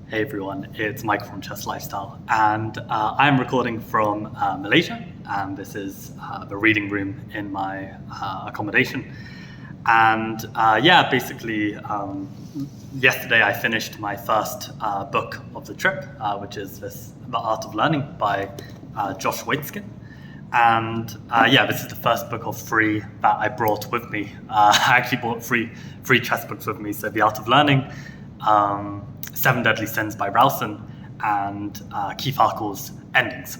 Hey everyone, it's Mike from Chess Lifestyle, and I'm recording from Malaysia, and this is the reading room in my accommodation. And basically, yesterday I finished my first book of the trip, which is The Art of Learning by Josh Waitzkin. And this is the first book of three that I brought with me. I actually brought three chess books with me. So The Art of Learning, Seven Deadly Sins by Rowson, and Keith Arkell's Endings.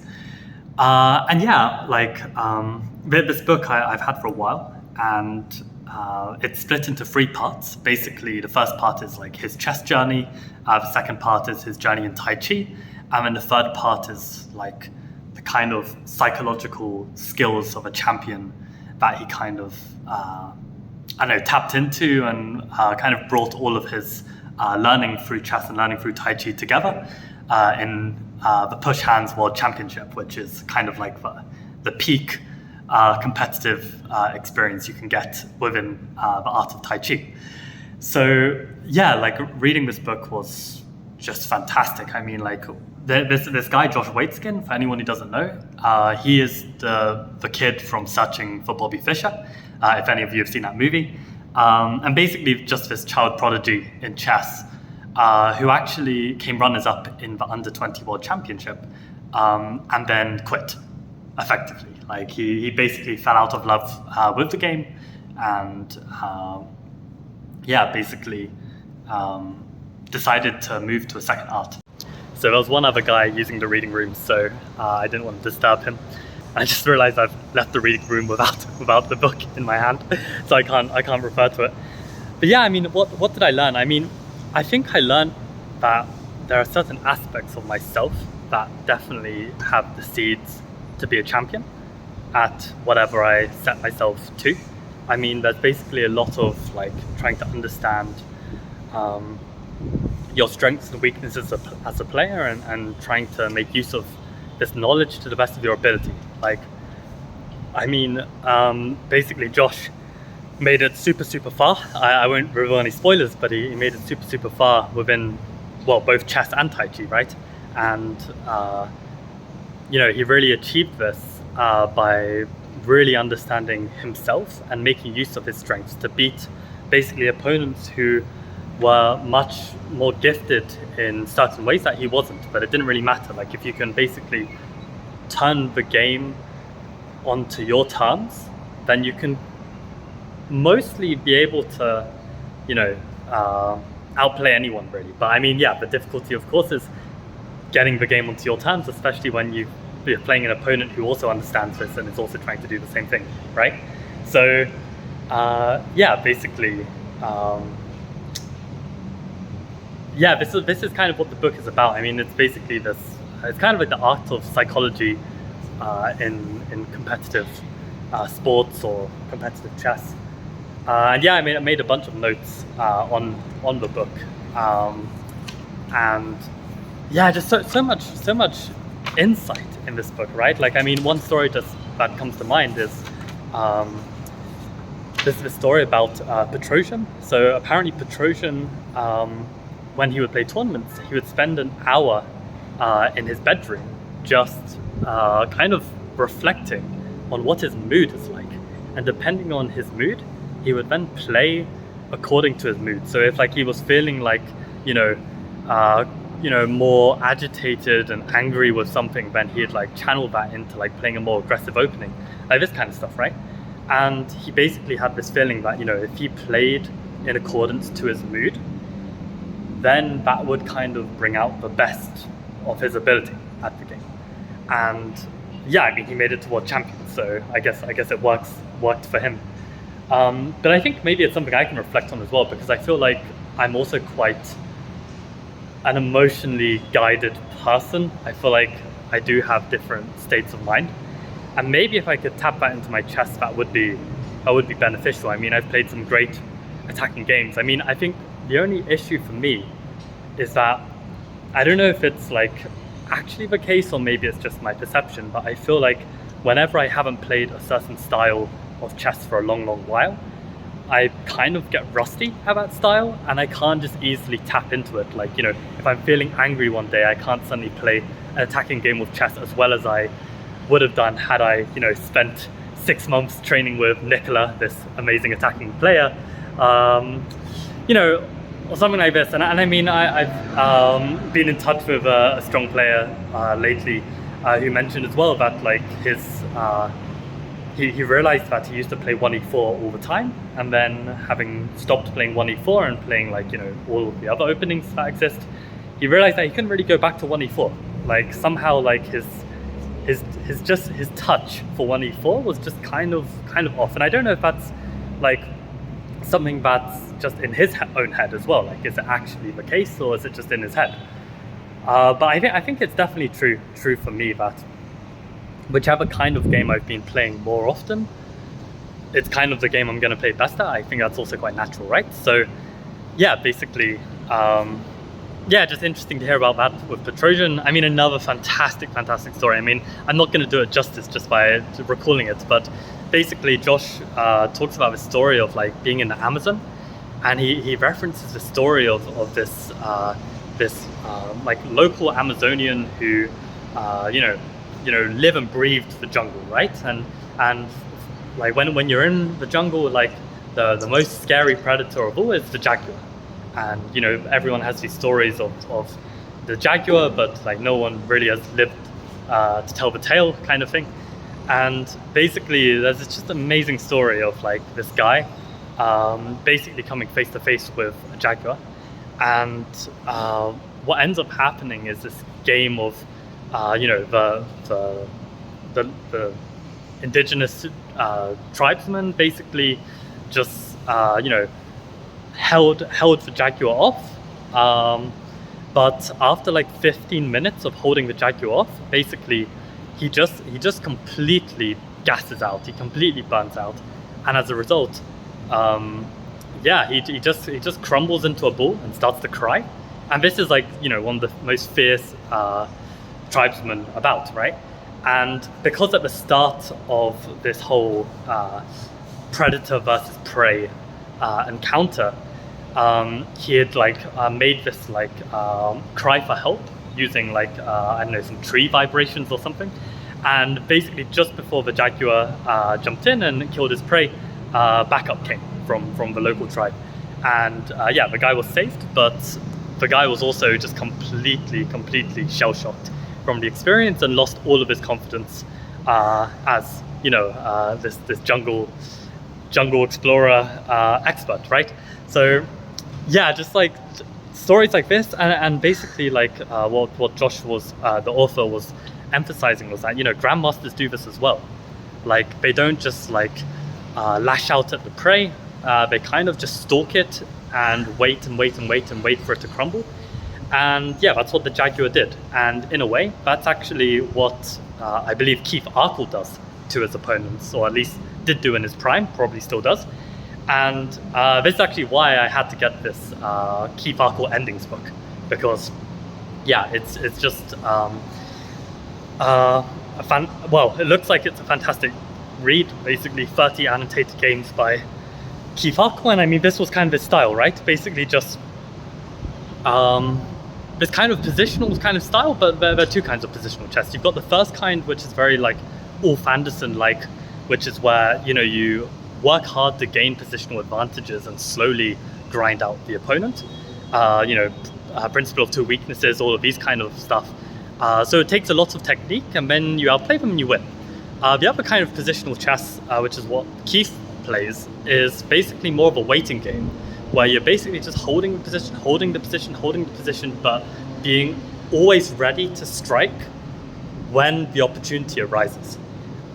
This book I've had for a while, and it's split into three parts. Basically, the first part is like his chess journey, the second part is his journey in Tai Chi, and then the third part is like the kind of psychological skills of a champion that he kind of, tapped into and kind of brought all of his learning through chess and learning through Tai Chi together in the Push Hands World Championship, which is kind of like the peak competitive experience you can get within the art of Tai Chi. So reading this book was just fantastic. I mean, this guy, Josh Waitzkin, for anyone who doesn't know, he is the kid from Searching for Bobby Fischer, if any of you have seen that movie. And basically just this child prodigy in chess who actually came runners-up in the Under-20 World Championship and then quit, effectively. Like he basically fell out of love with the game and decided to move to a second art. So there was one other guy using the reading room, so I didn't want to disturb him. I just realized I've left the reading room without the book in my hand, so I can't refer to it. But yeah, I mean, what did I learn? I mean, I think I learned that there are certain aspects of myself that definitely have the seeds to be a champion at whatever I set myself to. I mean, there's basically a lot of like trying to understand your strengths and weaknesses as a player and trying to make use of this knowledge to the best of your ability. Basically Josh made it super far. I won't reveal any spoilers, but he made it super far within, both chess and Tai Chi, right? And, he really achieved this by really understanding himself and making use of his strengths to beat basically opponents who were much more gifted in certain ways that he wasn't, but it didn't really matter. Like if you can basically turn the game onto your terms, then you can mostly be able to, outplay anyone really. But I mean, the difficulty of course is getting the game onto your terms, especially when you're playing an opponent who also understands this and is also trying to do the same thing, right? So, this is kind of what the book is about. I mean, it's basically it's kind of like the art of psychology in competitive sports or competitive chess. I made a bunch of notes on the book, just so much insight in this book, right? Like, I mean, one story that comes to mind is this is a story about Petrosian. So apparently Petrosian, when he would play tournaments, he would spend an hour in his bedroom just kind of reflecting on what his mood is like. And depending on his mood, he would then play according to his mood. So if he was feeling like, more agitated and angry with something, then he'd channel that into playing a more aggressive opening, like this kind of stuff, right? And he basically had this feeling that, if he played in accordance to his mood, then that would kind of bring out the best of his ability at the game. And he made it to world champion, so I guess it worked for him. But I think maybe it's something I can reflect on as well, because I feel like I'm also quite an emotionally guided person. I feel like I do have different states of mind, and maybe if I could tap that into my chess, that would be beneficial. I mean, I've played some great attacking games. I mean, I think the only issue for me is that I don't know if it's actually the case or maybe it's just my perception, but I feel like whenever I haven't played a certain style of chess for a long while, I kind of get rusty at that style, and I can't just easily tap into it. Like, you know, if I'm feeling angry one day, I can't suddenly play an attacking game of chess as well as I would have done had I, you know, spent 6 months training with Nicola, this amazing attacking player, you know, or something like this. And I mean, I've been in touch with a strong player lately who mentioned as well that like he realized that he used to play 1e4 all the time, and then having stopped playing 1e4 and playing like, you know, all of the other openings that exist, he realized that he couldn't really go back to 1e4. Like somehow like his touch for 1e4 was just kind of off. And I don't know if that's like something that's just in his own head as well. Like, is it actually the case, or is it just in his head? But I think it's definitely true for me that whichever kind of game I've been playing more often, it's kind of the game I'm going to play best at. I think that's also quite natural, right? So yeah, basically, just interesting to hear about that with Petrosian. I mean, another fantastic story. I mean, I'm not going to do it justice just by recalling it, but basically Josh talks about the story of like being in the Amazon, and he references the story of this like local Amazonian who you know, live and breathe the jungle, right? And like when you're in the jungle, like the most scary predator of all is the jaguar. And you know, everyone has these stories of the jaguar, but like no one really has lived to tell the tale, kind of thing. And basically there's this just amazing story of like this guy basically coming face to face with a jaguar, and what ends up happening is this game of you know, the indigenous tribesmen basically just you know, held the jaguar off, but after like 15 minutes of holding the jaguar off, basically he just completely gasses out, he completely burns out, and as a result, he just crumbles into a ball and starts to cry. And this is like, you know, one of the most fierce tribesmen about, right? And because at the start of this whole predator versus prey encounter, he had like made this like cry for help using like I don't know, some tree vibrations or something. And basically just before the jaguar jumped in and killed his prey, backup came from the local tribe, and the guy was saved, but the guy was also just completely shell-shocked from the experience and lost all of his confidence as, you know, this jungle explorer expert, right? So yeah, just like stories like this, and basically like what Josh was the author was emphasizing was that, you know, grandmasters do this as well. Like they don't just like lash out at the prey, they kind of just stalk it and wait for it to crumble. And yeah, that's what the jaguar did. And in a way, that's actually what I believe Keith Arkell does to his opponents, or at least did do in his prime, probably still does. And this is actually why I had to get this Keith Arkell endings book, because yeah, it's just it looks like it's a fantastic read, basically 30 annotated games by Keith Arkell. And I mean, this was kind of his style, right? Basically just this kind of positional kind of style, but there are two kinds of positional chess. You've got the first kind, which is very like Ulf Anderson-like, which is where, you know, you work hard to gain positional advantages and slowly grind out the opponent. You know, principle of two weaknesses, all of these kind of stuff. So it takes a lot of technique, and then you outplay them and you win. The other kind of positional chess, which is what Keith plays, is basically more of a waiting game, where you're basically just holding the position, but being always ready to strike when the opportunity arises.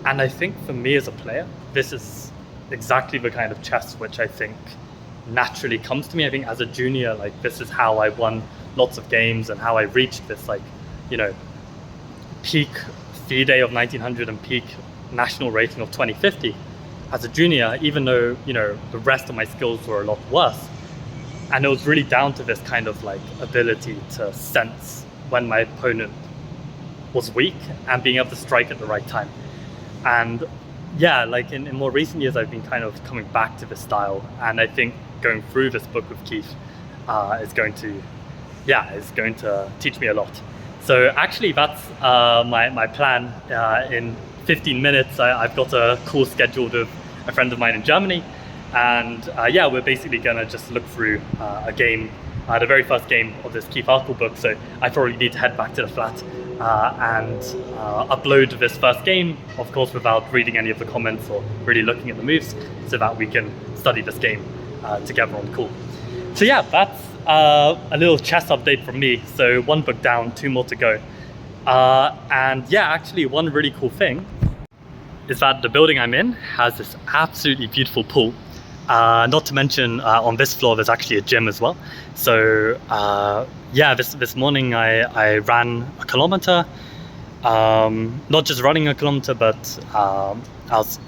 And I think for me as a player, this is exactly the kind of chess which I think naturally comes to me. I think as a junior, like this is how I won lots of games and how I reached this, like, you know, peak FIDE of 1900 and peak national rating of 2050 as a junior, even though, you know, the rest of my skills were a lot worse. And it was really down to this kind of like ability to sense when my opponent was weak and being able to strike at the right time. And yeah, like in more recent years, I've been kind of coming back to this style, and I think going through this book with Keith is going to, yeah, is going to teach me a lot. So actually, that's my plan. In 15 minutes, I've got a call scheduled with a friend of mine in Germany, and yeah, we're basically gonna just look through a game, the very first game of this Keith Arkell book. So I probably need to head back to the flat and upload this first game, of course, without reading any of the comments or really looking at the moves, so that we can study this game together on call. So yeah, that's a little chess update from me. So 1 book down, 2 more to go. And yeah, actually one really cool thing is that the building I'm in has this absolutely beautiful pool. Not to mention on this floor there's actually a gym as well. So yeah, this morning I ran a kilometer. Not just running a kilometer, but I was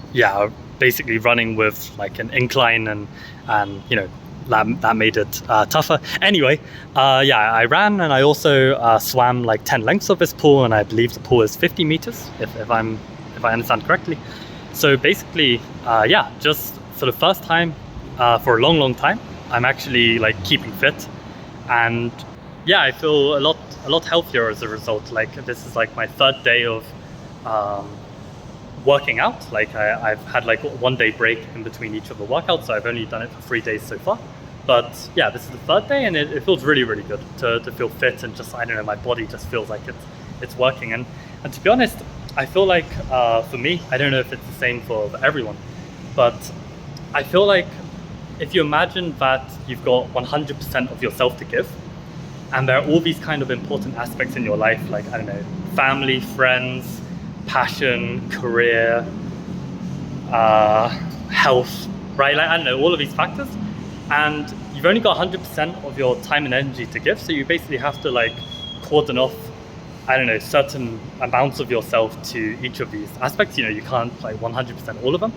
basically running with like an incline, and you know, that made it tougher. Anyway, yeah, I ran, and I also swam like 10 lengths of this pool, and I believe the pool is 50 meters if I understand correctly. So basically, yeah, just for the first time for a long time, I'm actually like keeping fit, and yeah, I feel a lot healthier as a result. Like this is like my 3rd day of working out. Like I've had like 1 day break in between each of the workouts, so I've only done it for 3 days so far. But yeah, this is the 3rd day, and it feels really good to feel fit, and just, I don't know, my body just feels like it's working. And to be honest, I feel like for me, I don't know if it's the same for everyone, but I feel like if you imagine that you've got 100% of yourself to give, and there are all these kind of important aspects in your life, like, I don't know, family, friends, passion, career, health, right? Like, I don't know, all of these factors, and you've only got 100% of your time and energy to give. So you basically have to like cordon off, I don't know, certain amounts of yourself to each of these aspects. You know, you can't like 100% all of them.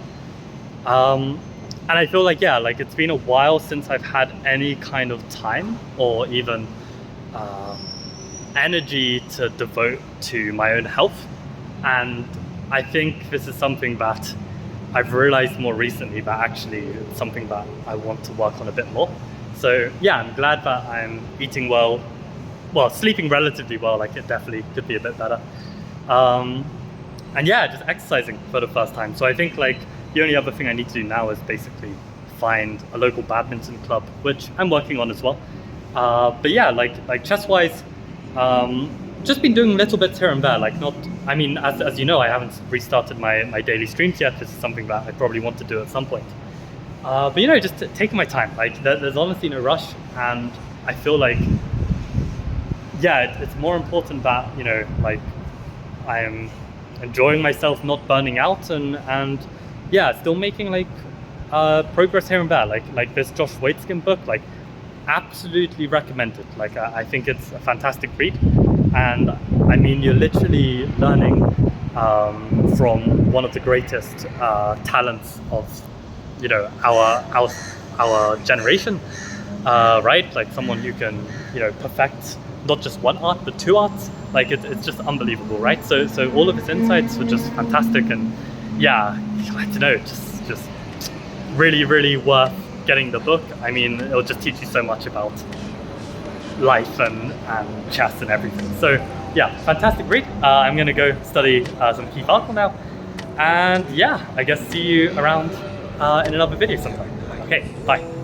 And I feel like, yeah, like it's been a while since I've had any kind of time or even energy to devote to my own health. And I think this is something that I've realized more recently, that actually it's something that I want to work on a bit more. So yeah, I'm glad that I'm eating well, sleeping relatively well. Like it definitely could be a bit better. And yeah, just exercising for the first time. So I think like the only other thing I need to do now is basically find a local badminton club, which I'm working on as well. But yeah, like chess wise, just been doing little bits here and there, like not, I mean, as you know, I haven't restarted my daily streams yet. This is something that I probably want to do at some point. But you know, just taking my time, like there's honestly no rush. And I feel like, yeah, it's more important that, you know, like I am enjoying myself, not burning out, and yeah, still making like progress here and there. Like this Josh Waitzkin book, like absolutely recommend it. Like I think it's a fantastic read, and I mean, you're literally learning from one of the greatest talents of, you know, our generation, right? Like someone who can, you know, perfect not just one art but 2 arts. Like it's just unbelievable, right? So all of his insights were just fantastic, and yeah, I don't know, just really worth getting the book. I mean, it'll just teach you so much about life and chess and everything. So yeah, fantastic read. I'm gonna go study some Keith Arkell now, and yeah, I guess see you around in another video sometime. Okay, bye.